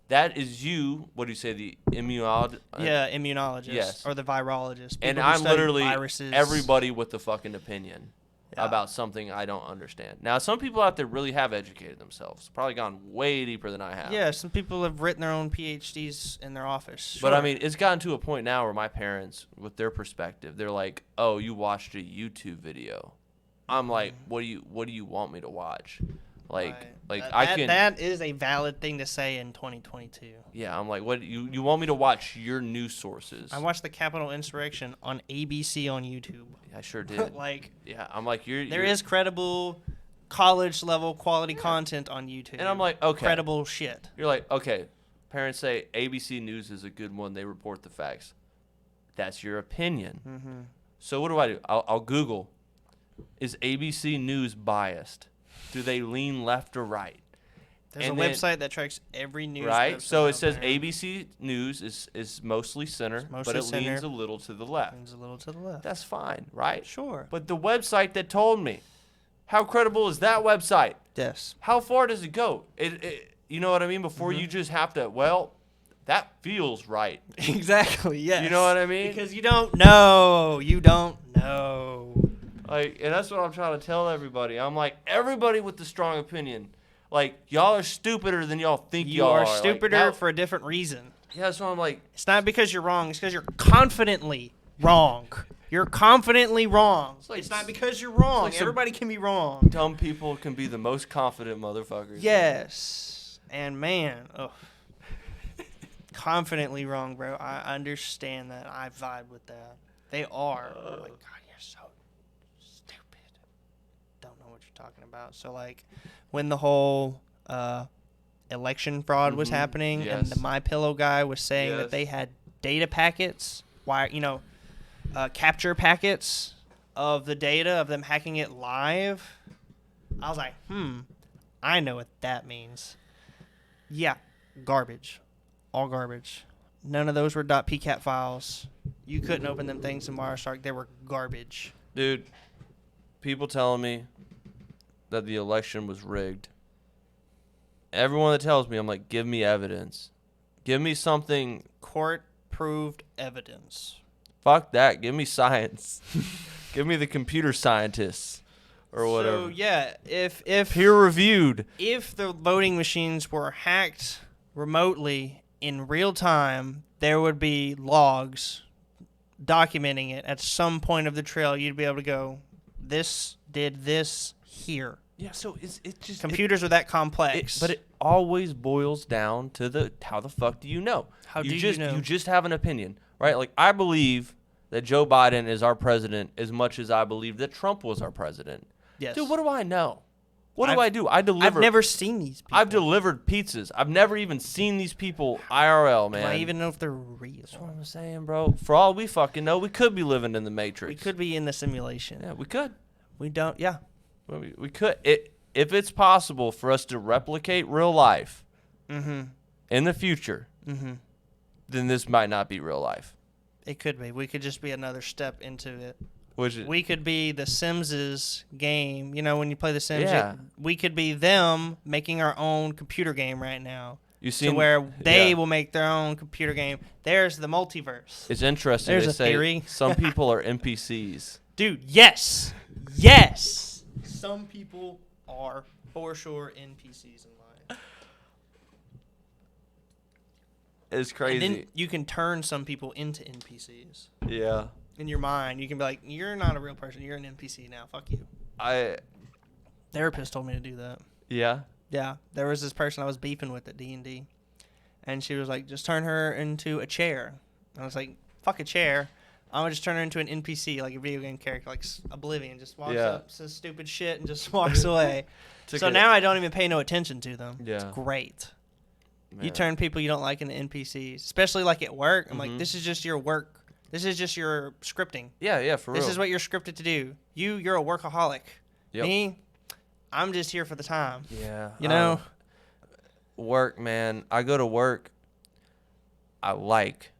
that is you. What do you say? The immunologist. Yeah, immunologists Yes. or the virologists. And people who I'm study literally viruses. everybody with a fucking opinion Yeah. about something I don't understand. Now, some people out there really have educated themselves, probably gone way deeper than I have. Yeah, some people have written their own PhDs in their office. But I Sure. mean, it's gotten to a point now where my parents, with their perspective, they're like, "Oh, you watched a YouTube video." I'm like, "What do you want me to watch?" Like, Right. like That- I that- can. That is a valid thing to say in 2022. Yeah, I'm like, "What you want me to watch your news sources?" I watched the Capitol insurrection on ABC on YouTube. I sure did. Like Yeah, I'm like, there you're is credible college level quality content on YouTube. And I'm like, okay. credible shit. You're like, okay, parents say ABC News is a good one. They report the facts. That's your opinion. Mm-hmm. So what do? I'll Google, is ABC News biased? Do they lean left or right? There's And a then- website that tracks every news. Right? website So it out says there. ABC News is mostly center, mostly but it center. leans a little to the left. Leans a little to the left. That's fine, right? Sure. But the website that told me, how credible is that website? Yes. How far does it go? You know what I mean? Before Mm-hmm. you just have to, well, that feels right. Exactly. Yes. You know what I mean? Because you don't know. You don't know. Like, and that's what I'm trying to tell everybody. I'm like, everybody with the strong opinion, like, y'all are stupider than y'all think You y'all are Like, stupider that- for a different reason. Yeah, that's why I'm like, It's not because you're wrong. It's because you're confidently wrong. You're confidently wrong. It's, like- not because you're wrong. like some- Everybody can be wrong. dumb people can be the most confident motherfuckers. Yes. And man, ugh. Confidently wrong, bro. I understand that. I vibe with that. They are. I'm like, God, you're so stupid. Don't know what you're talking about. So, like, when the whole election fraud was Mhm. happening and Yes. the MyPillow guy was saying Yes. that they had data packets, capture packets of the data of them hacking it live, I was like, I know what that means. Yeah, garbage. All garbage. None of those were .pcat files. You couldn't open them things in Wireshark. They were garbage. Dude, people telling me that the election was rigged. Everyone that tells me, I'm like, give me evidence. Give me something. Court-proved evidence. Fuck that. Give me science. Give me the computer scientists or whatever. So, yeah, if Peer reviewed. if the voting machines were hacked remotely in real time, there would be logs documenting it. At some point of the trail, you'd be able to go, this did this here. Yeah, so it's just Computers are that complex. but it always boils down to how the fuck do you know? How do you just know? You just have an opinion, right? Like I believe that Joe Biden is our president as much as I believe that Trump was our president. yes. Dude, what do I know? What do I've- I do? I I've deliver. never seen these people. I've delivered pizzas. I've never even seen these people IRL, Do man. I even know if they're real? That's what I'm saying, bro. For all we fucking know, we could be living in the Matrix. We could be in the simulation. Yeah, we could. We don't. Yeah. We could. If it's possible for us to replicate real life Mm-hmm. in the future, Mm-hmm. then this might not be real life. It could be. We could just be another step into it. Which is, We could be the Sims' game. You know, when you play the Sims, Yeah. we could be them making our own computer game right now. you To see where they yeah. will make their own computer game. There's the multiverse. It's interesting. There's they a say theory. some people are NPCs. Dude, yes. Yes. Some people are for sure NPCs in life. It's crazy. And then you can turn some people into NPCs. Yeah. In your mind, you can be like, you're not a real person. You're an NPC now. Fuck you. Therapist told me to do that. Yeah. Yeah. There was this person I was beefing with at D&D. And she was like, just turn her into a chair. And I was like, fuck a chair. I'm going to just turn her into an NPC, like a video game character, like Oblivion. Just walks up, says stupid shit, and just walks away. So now I don't even pay no attention to them. Yeah. It's great. Man. You turn people you don't like into NPCs, especially like at work. I'm like, this is just your work. This is just your scripting. Yeah, for real. This is what you're scripted to do. You're a workaholic. Yep. Me, I'm just here for the time. Yeah. You know? Work, man. I go to work. I like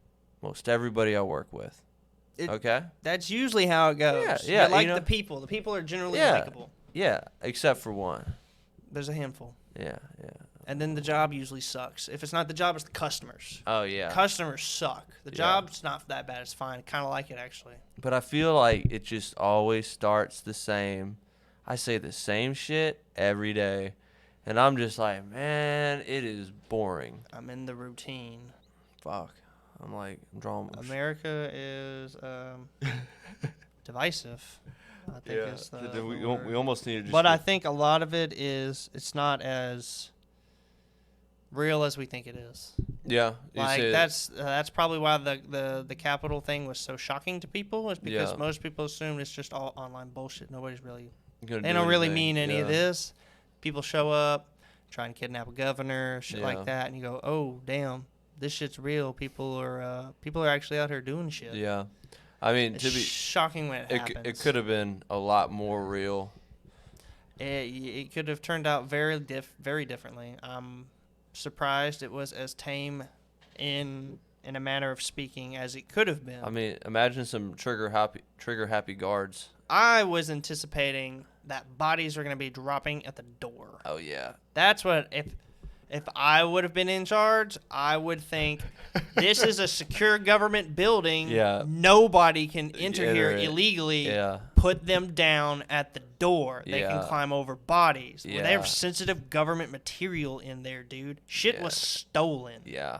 most everybody I work with. Okay? That's usually how it goes. Yeah. You like the people. The people are generally likable. Yeah, except for one. There's a handful. Yeah. And then the job usually sucks. If it's not the job, it's the customers. Oh, yeah. Customers suck. The job's not that bad. It's fine. I kind of like it, actually. But I feel like it just always starts the same. I say the same shit every day. And I'm just like, man, it is boring. I'm in the routine. Fuck. I'm like, I'm drawing. America is divisive. I think it's the we word. almost need to just. But I think a lot of it is, it's not as real as we think it is. Yeah. Like that's probably why the Capitol thing was so shocking to people, is because most people assume it's just all online bullshit. Nobody's really, they don't really mean any of this. People show up, try and kidnap a governor, shit like that, and you go, oh damn, this shit's real. People are actually out here doing shit. Yeah. I mean, it's shocking when it happens. It could have been a lot more real. It could have turned out very differently. I'm surprised it was as tame in a manner of speaking as it could have been. I mean, imagine some trigger happy guards. I was anticipating that bodies are going to be dropping at the door. Oh yeah. That's what if I would have been in charge, I would think this is a secure government building. Yeah. Nobody can enter here illegally. Yeah. Put them down at the door. They can climb over bodies. Yeah. They have sensitive government material in there, dude. Shit was stolen. Yeah.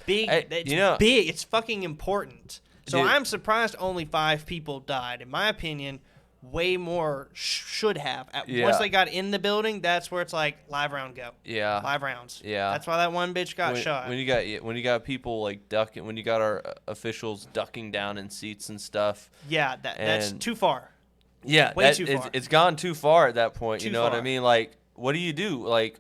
Big. It's big. It's fucking important. So Dude. I'm surprised only 5 people died. In my opinion, way more should have. Once they got in the building, that's where it's like, live round, go. Yeah. Live rounds. Yeah. That's why that one bitch got shot. When you got people like ducking, when you got our officials ducking down in seats and stuff. Yeah, that's too far. Yeah, way too far. It's gone too far at that point. You know what I far. mean? Like, what do you do? Like,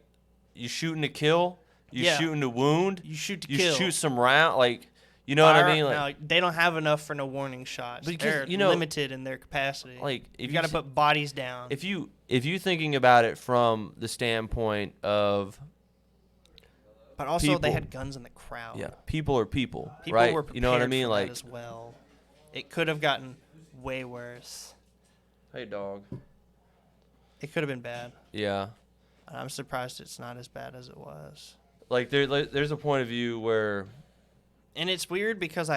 you shooting to kill? You shooting to wound? You shoot to kill. kill. You shoot some round? Like, you know what I mean? Like, no, they don't have enough for no warning shots. Because, They're limited in their capacity. Like, you got to put bodies down. If you thinking about it from the standpoint of, but also people, they had guns in the crowd. Yeah, people are people, People right? were prepared you know what I mean? for Like, that as well. It could have gotten way worse. Hey, dog. It could have been bad. Yeah. And I'm surprised it's not as bad as it was. Like, there's a point of view where. And it's weird because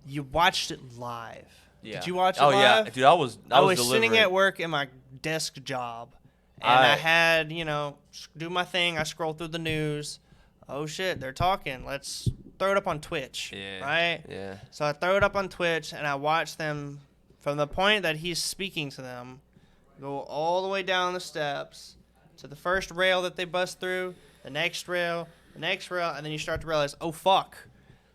you watched it live. Yeah. Did you watch it live? live? Yeah, dude, I was sitting at work in my desk job, and I had, do my thing. I scroll through the news. Oh shit, they're talking. Let's throw it up on Twitch. Yeah. Right? Yeah. So I throw it up on Twitch, and I watch them from the point that he's speaking to them, go all the way down the steps to the first rail that they bust through, the next rail, and then you start to realize, oh fuck.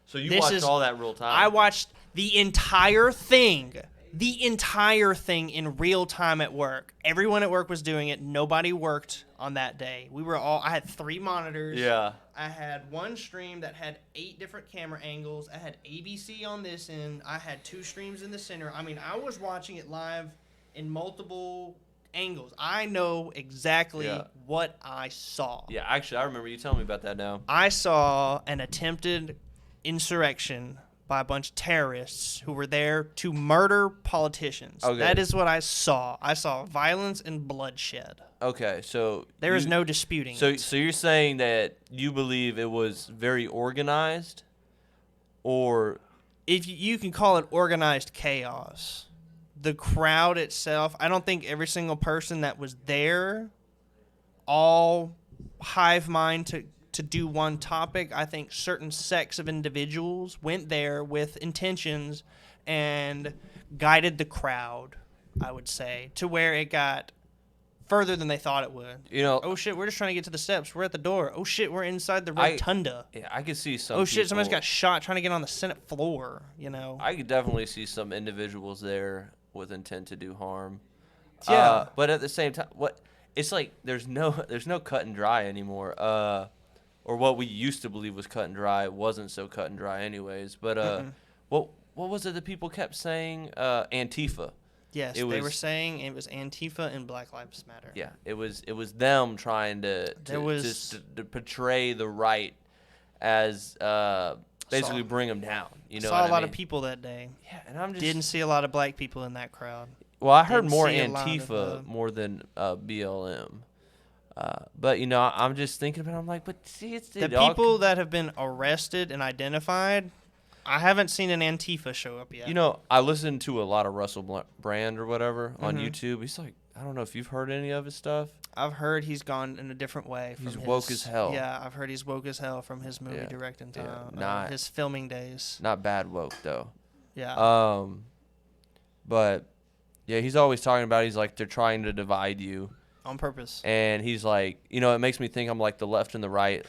So you watched all that real time? I watched the entire thing in real time at work. Everyone at work was doing it. Nobody worked on that day. I had 3 monitors. Yeah. I had one stream that had 8 different camera angles. I had ABC on this end. I had 2 streams in the center. I mean, I was watching it live in multiple angles. I know exactly what I saw. Yeah, actually, I remember you telling me about that now. I saw an attempted insurrection by a bunch of terrorists who were there to murder politicians. Okay. That is what I saw. I saw violence and bloodshed. Okay, so there is no disputing it. So you're saying that you believe it was very organized, or if you can call it organized chaos. The crowd itself, I don't think every single person that was there all hive mind to do one topic. I think certain sects of individuals went there with intentions and guided the crowd, I would say, to where it got further than they thought it would. You know, Oh shit, we're just trying to get to the steps. We're at the door. Oh shit, we're inside the rotunda. yeah, I could see some. Oh shit, people, somebody's got shot trying to get on the Senate floor. I could definitely see some individuals there with intent to do harm. Yeah. But at the same time, it's like there's no cut and dry anymore. Or what we used to believe was cut and dry wasn't so cut and dry anyways. But what was it that people kept saying? Antifa. Yes, they were saying it was Antifa and Black Lives Matter. Yeah, it was them trying to portray the right as basically bring them down. You know, saw what a lot I mean? of people that day. Yeah, and I'm just didn't see a lot of black people in that crowd. Well, I heard Didn't more see a lot of, Antifa more than BLM. But you know, I'm just thinking about it, I'm like, but see, it's the people that have been arrested and identified. I haven't seen an Antifa show up yet. You know, I listened to a lot of Russell Brand or whatever on YouTube. He's like, I don't know if you've heard any of his stuff. I've heard he's gone in a different way. He's woke as hell. Yeah, I've heard he's woke as hell from his movie directing time, his filming days. Not bad woke though. Yeah. But yeah, he's always talking about. He's like, they're trying to divide you on purpose. And he's like, you know, it makes me think I'm like the left and the right.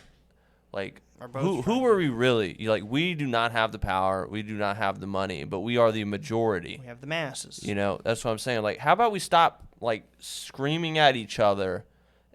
Like, who are we really? Like, we do not have the power. We do not have the money, but we are the majority. We have the masses. You know, that's what I'm saying. Like, how about we stop, like, screaming at each other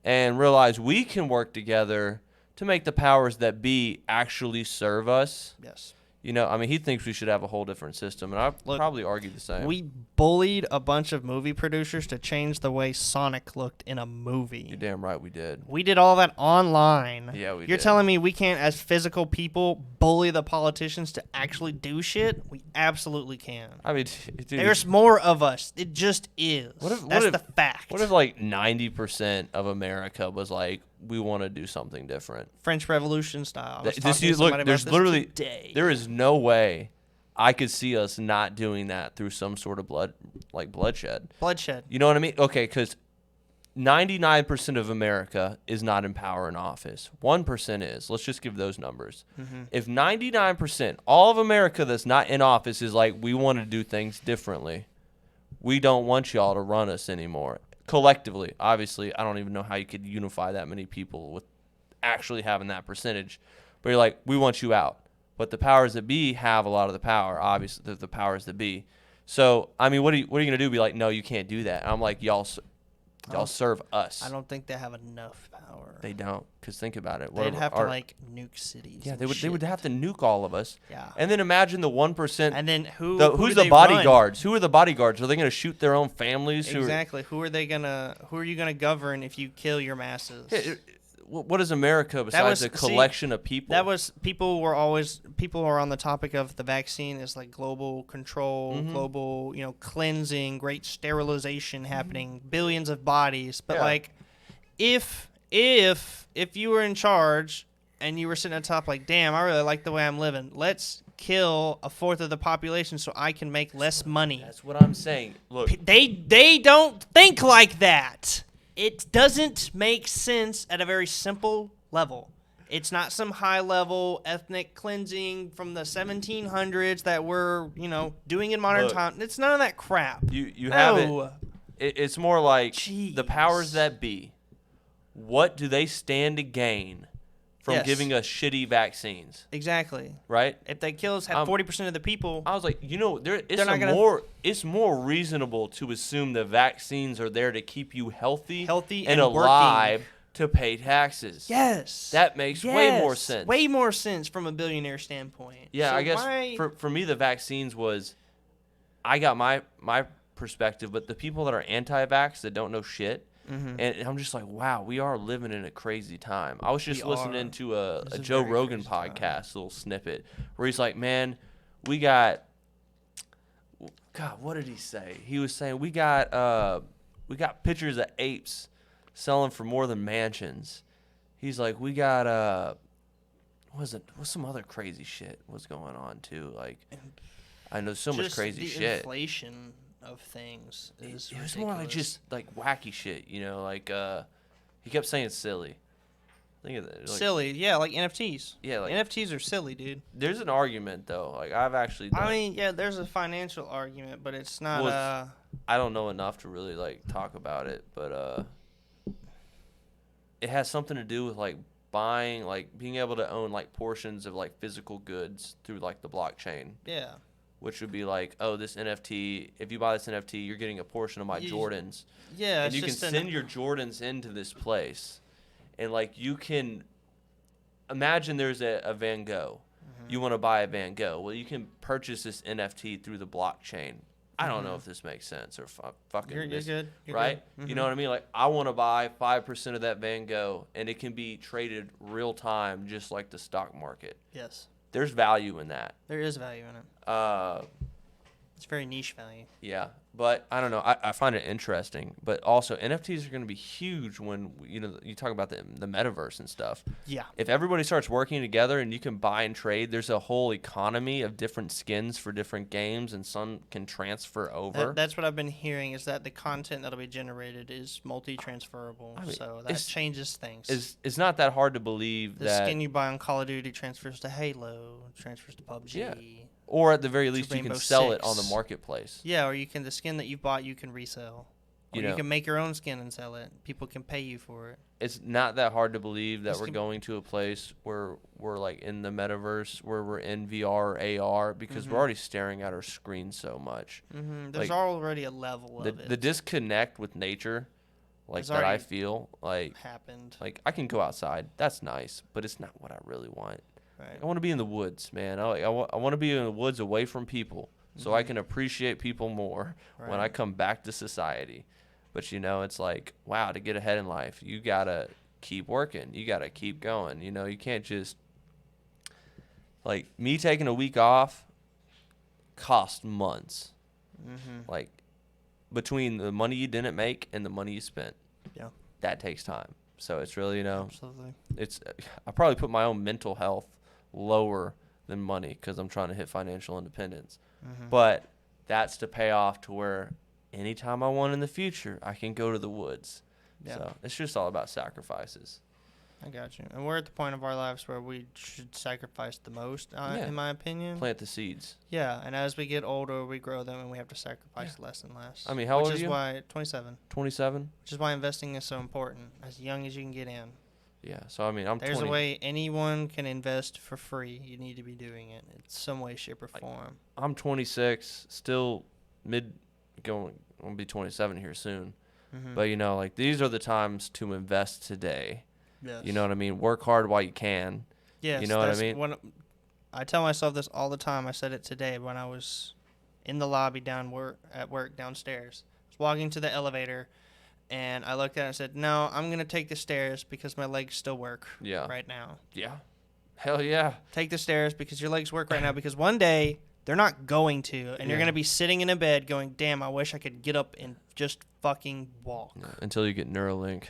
and realize we can work together to make the powers that be actually serve us? Yes. You know, I mean, he thinks we should have a whole different system, and I'd probably argue the same. We bullied a bunch of movie producers to change the way Sonic looked in a movie. You're damn right we did. We did all that online. Yeah, we did. You're telling me we can't, as physical people, bully the politicians to actually do shit? We absolutely can. I mean, dude, there's more of us. It just is. That's the fact. What if, like, 90% of America was like, we want to do something different? French Revolution style. There's literally, there is no way I could see us not doing that through some sort of bloodshed. Bloodshed. You know what I mean? Okay, because 99% of America is not in power in office. 1% is. Let's just give those numbers. Mm-hmm. If 99%, all of America that's not in office is like, we want to do things differently, we don't want y'all to run us anymore. Collectively, obviously, I don't even know how you could unify that many people with actually having that percentage. But you're like, we want you out. But the powers that be have a lot of the power, obviously, the powers that be. So, I mean, what are you going to do? Be like, no, you can't do that. And I'm like, y'all serve us. I don't think they have enough power. They don't, because think about it. They'd have to, like, nuke cities. Yeah, they would have to nuke all of us. Yeah. And then imagine the 1%. And then who's the bodyguards? Who are the bodyguards? Are they going to shoot their own families? Exactly. Who are you going to govern if you kill your masses? What is America besides a collection of people? People were on the topic of the vaccine is like global control, global, cleansing, great sterilization happening, billions of bodies. But like, if you were in charge and you were sitting at the top, like, damn, I really like the way I'm living. Let's kill a fourth of the population so I can make less money. That's what I'm saying. Look, they don't think like that. It doesn't make sense at a very simple level. It's not some high-level ethnic cleansing from the 1700s that we're, doing in modern time. It's none of that crap. You have it. It's more like the powers that be. What do they stand to gain from giving us shitty vaccines? Exactly. Right? If they kill us, have 40% of the people. I was like, it's more reasonable to assume the vaccines are there to keep you healthy and alive working. To pay taxes. Yes. That makes way more sense. Way more sense from a billionaire standpoint. Yeah, so I guess for me the vaccines was, I got my perspective, but the people that are anti-vax that don't know shit, and I'm just like, wow, we are living in a crazy time. I was just listening to a Joe Rogan podcast, little snippet, where he's like, man, we got, God, what did he say? He was saying we got pictures of apes selling for more than mansions. He's like, we got what's some other crazy shit was going on too? Like, I know so much crazy shit. Inflation of things is it was more like just like wacky shit, like He kept saying silly. Think of that. Like, Silly, yeah, like NFTs. Yeah, like NFTs are silly, dude. there's an argument though. Like I've actually done, I mean, yeah, there's a financial argument, but it's not. Well, I don't know enough to really like talk about it, but it has something to do with like buying, like being able to own like portions of like physical goods through like the blockchain. Yeah. Which would be like, oh, this NFT. If you buy this NFT, you're getting a portion of my Jordans. Yeah, and you can send your Jordans into this place, and like you can imagine there's a Van Gogh. Mm-hmm. You want to buy a Van Gogh. Well, you can purchase this NFT through the blockchain. I don't know if this makes sense or fucking. You're good. You're right? Good. Mm-hmm. You know what I mean? Like I want to buy 5% of that Van Gogh, and it can be traded real time, just like the stock market. Yes. There's value in that. There is value in it. It's very niche value. Yeah, but I don't know. I find it interesting. But also, NFTs are going to be huge when you talk about the metaverse and stuff. Yeah. If everybody starts working together and you can buy and trade, there's a whole economy of different skins for different games, and some can transfer over. That's what I've been hearing, is that the content that'll be generated is multi-transferable. I mean, so that changes things. It's not that hard to believe the that skin you buy on Call of Duty transfers to Halo, transfers to PUBG. Yeah. Or at the very least, you can sell it on the marketplace. Yeah, or the skin that you bought, you can resell. Or you can make your own skin and sell it. People can pay you for it. It's not that hard to believe that we're going to a place where we're like in the metaverse, where we're in VR or AR, because we're already staring at our screen so much. Mm-hmm. There's already a level of it. The disconnect with nature, like that I feel, like happened. Like I can go outside, that's nice, but it's not what I really want. Right. I want to be in the woods, man. I want to be in the woods away from people, so I can appreciate people more when I come back to society. But it's like, wow, to get ahead in life, you gotta keep working. You gotta keep going. You can't just, like, me taking a week off cost months. Mm-hmm. Like, between the money you didn't make and the money you spent. Yeah. That takes time. So it's really, Absolutely. I probably put my own mental health lower than money because I'm trying to hit financial independence. Mm-hmm. But that's to pay off to where anytime I want in the future, I can go to the woods. Yeah. So it's just all about sacrifices. I got you. And we're at the point of our lives where we should sacrifice the most, in my opinion. Plant the seeds. Yeah, and as we get older, we grow them, and we have to sacrifice less and less. I mean, how old are you? Which is why 27. 27? Which is why investing is so important, as young as you can get in. Yeah, so I mean, There's a way anyone can invest for free. You need to be doing it in some way, shape, or form. I'm 26, still going to be 27 here soon. Mm-hmm. But, like, these are the times to invest today. Yes. You know what I mean? Work hard while you can. Yes. You know what I mean? I tell myself this all the time. I said it today when I was in the lobby at work downstairs. I was walking to the elevator, and I looked at it and said, no, I'm going to take the stairs because my legs still work right now. Yeah. Hell yeah. Take the stairs because your legs work right now, because one day they're not going to, and you're going to be sitting in a bed going, damn, I wish I could get up and just fucking walk. Until you get Neuralink.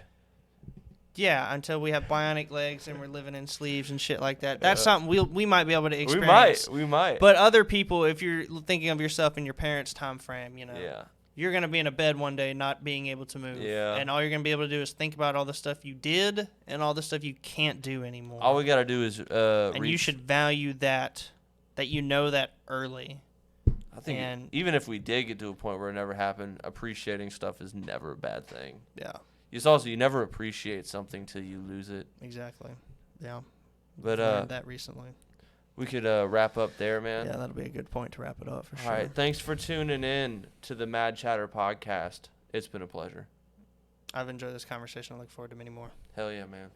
Yeah, until we have bionic legs and we're living in sleeves and shit like that. That's something we might be able to experience. We might. But other people, if you're thinking of yourself in your parents' time frame, yeah. You're going to be in a bed one day not being able to move. Yeah. And all you're going to be able to do is think about all the stuff you did and all the stuff you can't do anymore. All we got to do is and you should value that you know that early. I think even if we did get to a point where it never happened, appreciating stuff is never a bad thing. Yeah. It's also, you never appreciate something till you lose it. Exactly. Yeah. But learned that recently. We could wrap up there, man. Yeah, that'll be a good point to wrap it up for sure. All right. Thanks for tuning in to the Mad Chatter podcast. It's been a pleasure. I've enjoyed this conversation. I look forward to many more. Hell yeah, man.